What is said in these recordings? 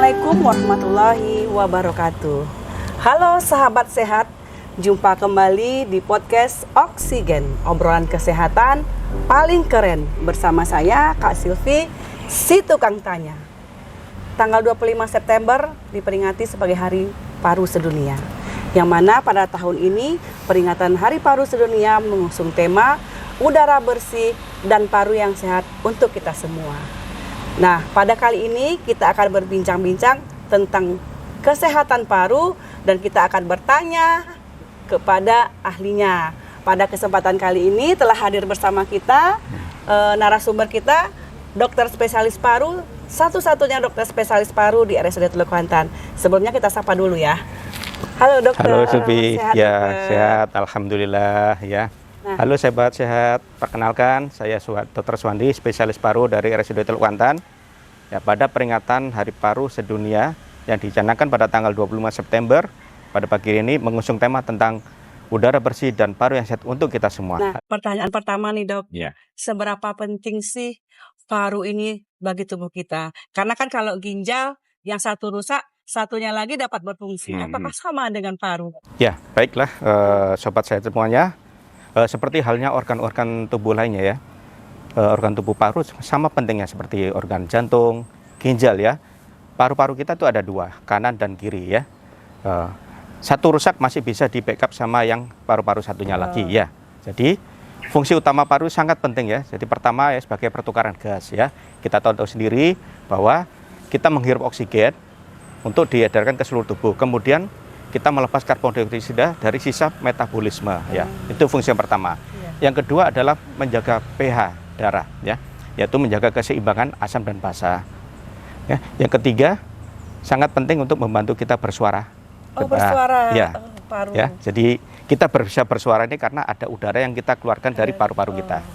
Assalamualaikum warahmatullahi wabarakatuh. Halo sahabat sehat, jumpa kembali di podcast Oksigen, obrolan kesehatan paling keren bersama saya Kak Silvi, si tukang tanya. Tanggal 25 September diperingati sebagai Hari Paru Sedunia, yang mana pada tahun ini peringatan Hari Paru Sedunia mengusung tema udara bersih dan paru yang sehat untuk kita semua. Nah, pada kali ini kita akan berbincang-bincang tentang kesehatan paru dan kita akan bertanya kepada ahlinya. Pada kesempatan kali ini telah hadir bersama kita narasumber kita, dokter spesialis paru, satu-satunya dokter spesialis paru di RSUD Teluk Kuantan. Sebelumnya kita sapa dulu ya. Halo dokter. Halo Silvi, sehat, ya dokter? sehat, alhamdulillah ya. Halo sahabat sehat, perkenalkan saya Dr. Suwandi, spesialis paru dari RSUD Teluk Kuantan. Ya, pada peringatan Hari Paru Sedunia yang dicanangkan pada tanggal 25 September, pada pagi ini mengusung tema tentang udara bersih dan paru yang sehat untuk kita semua. Nah, pertanyaan pertama nih dok, Ya. seberapa penting sih paru ini bagi tubuh kita? Karena kan kalau ginjal yang satu rusak, satunya lagi dapat berfungsi. Apakah sama dengan paru? Ya, baiklah sobat sehat semuanya. Seperti halnya organ-organ tubuh lainnya ya, organ tubuh paru sama pentingnya seperti organ jantung, ginjal ya. Paru-paru kita tuh ada dua, kanan dan kiri ya. Satu rusak masih bisa di backup sama yang paru-paru satunya lagi ya. Jadi fungsi utama paru sangat penting ya. Jadi pertama ya sebagai pertukaran gas ya. Kita tahu sendiri bahwa kita menghirup oksigen untuk diedarkan ke seluruh tubuh. Kemudian kita melepas karbon dioksida dari sisa metabolisme ya. Itu fungsi yang pertama. Yang kedua adalah menjaga pH darah ya, yaitu menjaga keseimbangan asam dan basa. Ya. Yang ketiga sangat penting untuk membantu kita bersuara. Bersuara ya. paru. Ya, jadi kita bisa bersuara ini karena ada udara yang kita keluarkan dari paru-paru kita.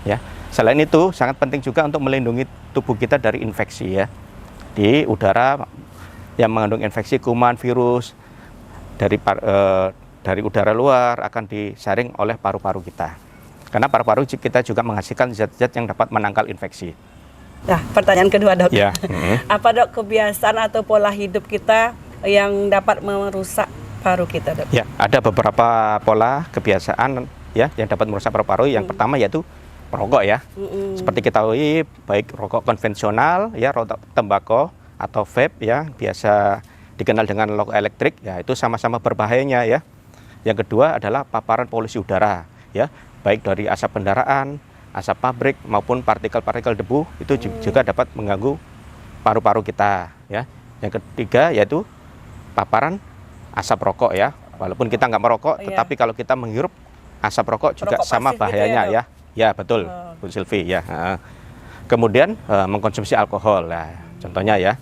Ya. Selain itu sangat penting juga untuk melindungi tubuh kita dari infeksi ya. Di udara yang mengandung infeksi kuman, virus dari udara luar akan disaring oleh paru-paru kita. Karena paru-paru kita juga menghasilkan zat-zat yang dapat menangkal infeksi. Nah, pertanyaan kedua dok. Ya. Apa dok kebiasaan atau pola hidup kita yang dapat merusak paru kita dok? Ya, ada beberapa pola kebiasaan ya yang dapat merusak paru-paru. Yang pertama yaitu merokok ya. Seperti kita tahu, baik rokok konvensional ya, rokok tembakau atau vape ya, biasa dikenal dengan rokok elektrik ya, itu sama-sama berbahayanya ya. Yang kedua adalah paparan polusi udara ya, baik dari asap kendaraan, asap pabrik maupun partikel-partikel debu, itu juga dapat mengganggu paru-paru kita ya. Yang ketiga yaitu paparan asap rokok ya. Walaupun kita nggak merokok, tetapi kalau kita menghirup asap rokok juga Rokok sama pasif bahayanya gitu ya, ya. Ya betul, Bu Silvi ya. Kemudian mengkonsumsi alkohol lah, contohnya ya.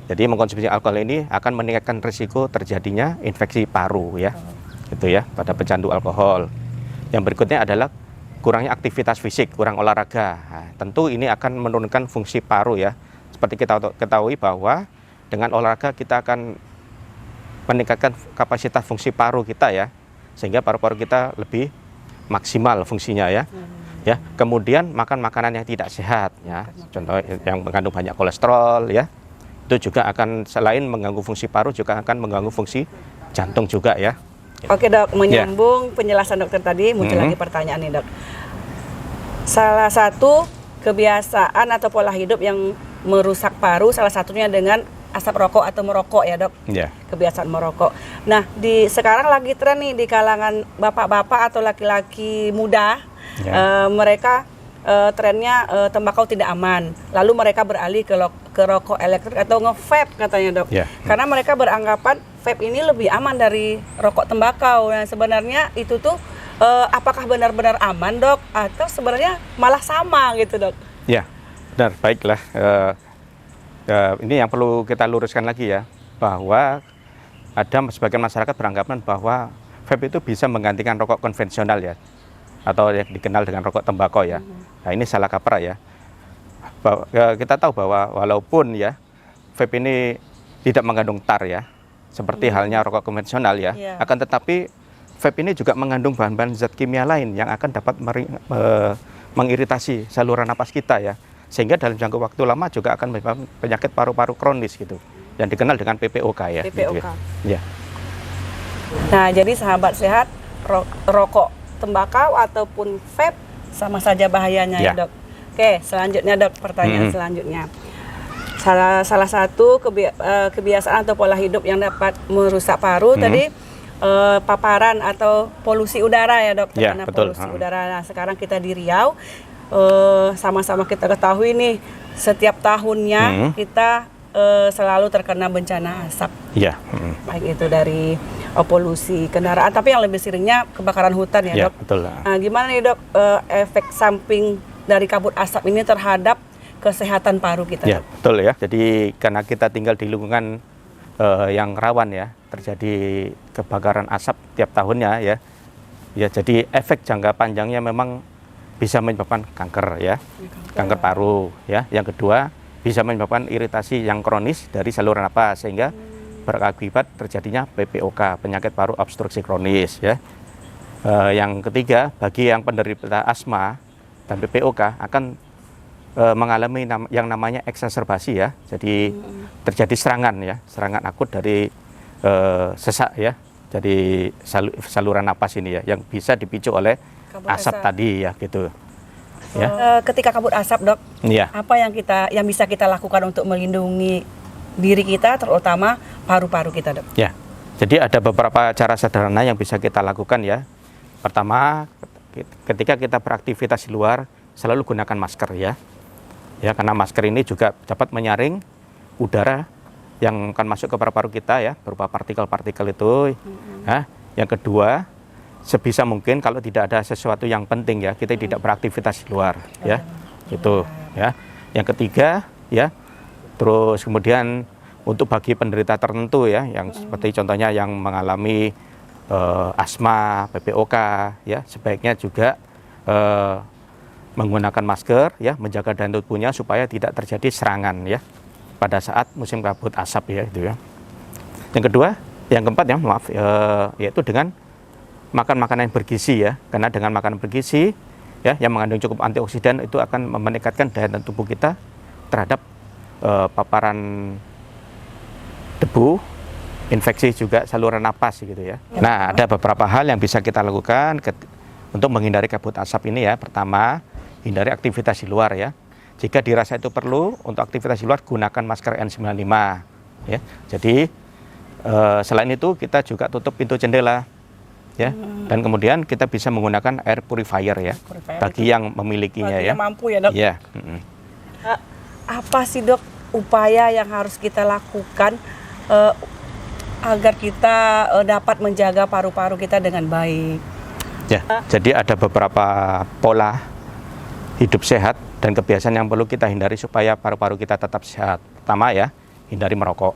Jadi mengkonsumsi alkohol ini akan meningkatkan risiko terjadinya infeksi paru ya. Gitu ya, pada pecandu alkohol. Yang berikutnya adalah kurangnya aktivitas fisik, kurang olahraga. Nah, tentu ini akan menurunkan fungsi paru ya. Seperti kita ketahui bahwa dengan olahraga kita akan meningkatkan kapasitas fungsi paru kita ya, sehingga paru-paru kita lebih maksimal fungsinya ya. Ya, kemudian makan makanan yang tidak sehat ya, contoh yang mengandung banyak kolesterol ya, itu juga akan selain mengganggu fungsi paru juga akan mengganggu fungsi jantung juga ya. Oke dok, menyambung penjelasan dokter tadi, muncul lagi pertanyaan nih dok. Salah satu kebiasaan atau pola hidup yang merusak paru, salah satunya dengan asap rokok atau merokok ya dok. Kebiasaan merokok. Nah, sekarang lagi tren nih di kalangan bapak-bapak atau laki-laki muda, mereka trennya tembakau tidak aman. Lalu mereka beralih ke rokok elektrik atau nge-vape katanya dok. Karena mereka beranggapan vape ini lebih aman dari rokok tembakau. Nah, sebenarnya itu tuh apakah benar-benar aman dok atau sebenarnya malah sama gitu dok? Ya, benar, baiklah. Ini yang perlu kita luruskan lagi ya, bahwa ada sebagian masyarakat beranggapan bahwa vape itu bisa menggantikan rokok konvensional ya, atau yang dikenal dengan rokok tembakau ya. Nah, ini salah kaprah ya. Kita tahu bahwa walaupun ya vape ini tidak mengandung tar ya, seperti halnya rokok konvensional ya, akan tetapi vape ini juga mengandung bahan-bahan zat kimia lain yang akan dapat mengiritasi saluran napas kita ya, sehingga dalam jangka waktu lama juga akan menyebabkan penyakit paru-paru kronis gitu. yang dikenal dengan PPOK ya. PPOK. Gitu ya. Ya. Nah, jadi sahabat sehat, rokok tembakau ataupun vape sama saja bahayanya ya, Ya. Dok. Oke, selanjutnya Dok, pertanyaan selanjutnya. Salah satu kebiasaan atau pola hidup yang dapat merusak paru tadi paparan atau polusi udara ya, Dok, Ya, terkena betul. polusi udara. Nah, sekarang kita di Riau, sama-sama kita ketahui nih, setiap tahunnya kita selalu terkena bencana asap. Iya. Baik itu dari polusi kendaraan, tapi yang lebih seringnya kebakaran hutan ya, Ya, Dok. betul. Nah, gimana nih, Dok, efek samping dari kabut asap ini terhadap kesehatan paru kita, Ya, Dok? betul ya. Jadi karena kita tinggal di lingkungan yang rawan ya, terjadi kebakaran asap tiap tahunnya ya. Ya, jadi efek jangka panjangnya memang bisa menyebabkan kanker ya. Kanker paru ya. Yang kedua, bisa menyebabkan iritasi yang kronis dari saluran napas sehingga berakibat terjadinya PPOK, penyakit paru obstruksi kronis ya. Yang ketiga, bagi yang penderita asma dan PPOK akan mengalami yang namanya eksaserbasi ya. Jadi terjadi serangan akut dari sesak ya. Jadi saluran napas ini ya yang bisa dipicu oleh Kabut asap tadi ya gitu. Ya. Ketika kabut asap, Dok, Iya. apa yang bisa kita lakukan untuk melindungi diri kita, terutama paru-paru kita, Dok? Ya. Jadi ada beberapa cara sederhana yang bisa kita lakukan ya. Pertama, ketika kita beraktivitas di luar selalu gunakan masker ya. Ya, karena masker ini juga dapat menyaring udara yang akan masuk ke paru-paru kita ya, berupa partikel-partikel itu. Ya. Yang kedua, sebisa mungkin kalau tidak ada sesuatu yang penting ya, kita tidak beraktivitas di luar ya. Itu ya. Yang ketiga ya, terus kemudian untuk bagi penderita tertentu ya, yang seperti contohnya yang mengalami asma, PPOK ya, sebaiknya juga menggunakan masker ya, menjaga daya tubuhnya supaya tidak terjadi serangan ya pada saat musim kabut asap ya itu ya. Yang kedua, yang keempat ya, maaf, yaitu dengan makan makanan yang bergizi ya, karena dengan makanan bergizi ya yang mengandung cukup antioksidan itu akan meningkatkan daya tahan tubuh kita terhadap paparan debu, infeksi juga saluran napas gitu ya. Nah, ada beberapa hal yang bisa kita lakukan untuk menghindari kabut asap ini ya. Pertama, hindari aktivitas di luar ya. Jika dirasa itu perlu untuk aktivitas di luar, gunakan masker N95 ya. Jadi selain itu kita juga tutup pintu jendela ya. Dan kemudian kita bisa menggunakan air purifier ya. Bagi yang memilikinya ya. Yang mampu ya, Dok. Iya. Apa sih, Dok, upaya yang harus kita lakukan agar kita dapat menjaga paru-paru kita dengan baik? Ya, jadi ada beberapa pola hidup sehat dan kebiasaan yang perlu kita hindari supaya paru-paru kita tetap sehat. Pertama ya, hindari merokok.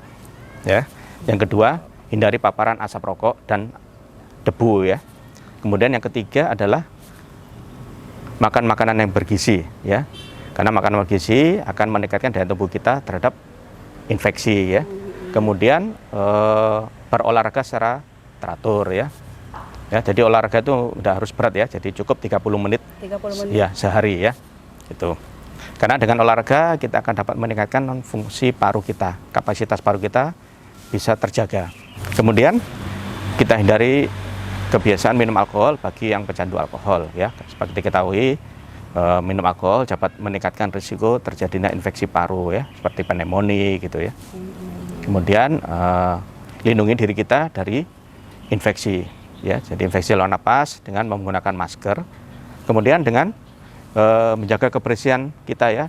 Ya. Yang kedua, hindari paparan asap rokok dan debu ya. Kemudian yang ketiga adalah makan makanan yang bergizi ya. Karena makanan bergizi akan meningkatkan daya tubuh kita terhadap infeksi ya. Kemudian berolahraga secara teratur ya. Ya, jadi olahraga itu udah harus berat ya, jadi cukup 30 menit, 30 menit. ya sehari ya. Gitu. Karena dengan olahraga kita akan dapat meningkatkan fungsi paru kita, kapasitas paru kita bisa terjaga. Kemudian kita hindari kebiasaan minum alkohol bagi yang pecandu alkohol ya. Seperti diketahui minum alkohol dapat meningkatkan risiko terjadinya infeksi paru ya, seperti pneumonia gitu ya. Kemudian lindungi diri kita dari infeksi ya, jadi infeksi saluran napas dengan menggunakan masker. Kemudian dengan menjaga kebersihan kita ya,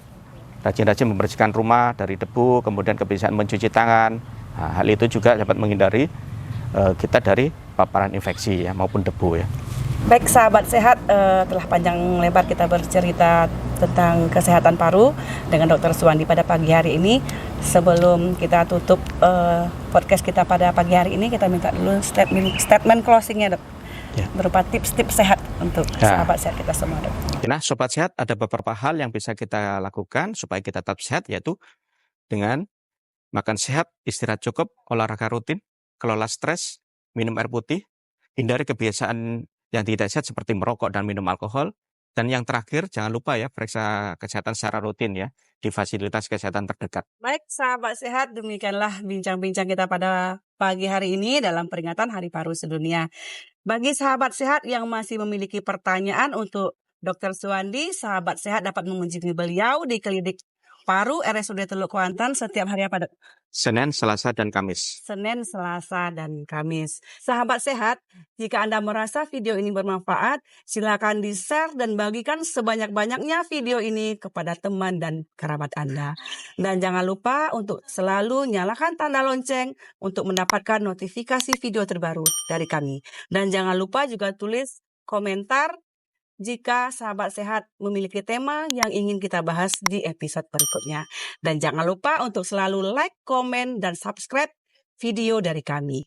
rajin-rajin membersihkan rumah dari debu, kemudian kebiasaan mencuci tangan. Nah, hal itu juga dapat menghindari kita dari paparan infeksi ya maupun debu ya. Baik sahabat sehat, telah panjang lebar kita bercerita tentang kesehatan paru dengan Dr. Suwandi pada pagi hari ini. Sebelum kita tutup podcast kita pada pagi hari ini, kita minta dulu statement closingnya, Dok. Ya. Berupa tips-tips sehat untuk sahabat sehat kita semua, Dok. Nah, sobat sehat, ada beberapa hal yang bisa kita lakukan supaya kita tetap sehat, yaitu dengan makan sehat, istirahat cukup, olahraga rutin, kelola stres, minum air putih, hindari kebiasaan yang tidak sehat seperti merokok dan minum alkohol, Dan yang terakhir, jangan lupa ya periksa kesehatan secara rutin ya di fasilitas kesehatan terdekat. Baik, sahabat sehat, demikianlah bincang-bincang kita pada pagi hari ini dalam peringatan Hari Paru Sedunia. Bagi sahabat sehat yang masih memiliki pertanyaan untuk Dr. Suwandi, sahabat sehat dapat mengunjungi beliau di Klinik Paru RSUD Teluk Kuantan setiap hari pada Senin, Selasa, dan Kamis. Senin, Selasa, dan Kamis. Sahabat sehat, jika Anda merasa video ini bermanfaat, silakan di-share dan bagikan sebanyak-banyaknya video ini kepada teman dan kerabat Anda. Dan jangan lupa untuk selalu nyalakan tanda lonceng untuk mendapatkan notifikasi video terbaru dari kami. Dan jangan lupa juga tulis komentar jika sahabat sehat memiliki tema yang ingin kita bahas di episode berikutnya. Dan jangan lupa untuk selalu like, komen, dan subscribe video dari kami.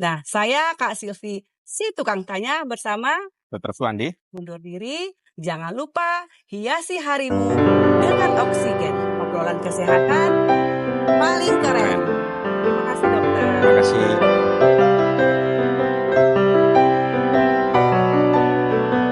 Nah, saya Kak Silvi, si tukang tanya bersama Dr. Suwandi. Mundur diri, jangan lupa hiasi harimu dengan oksigen. Obrolan kesehatan paling keren. Terima kasih dokter. Terima kasih.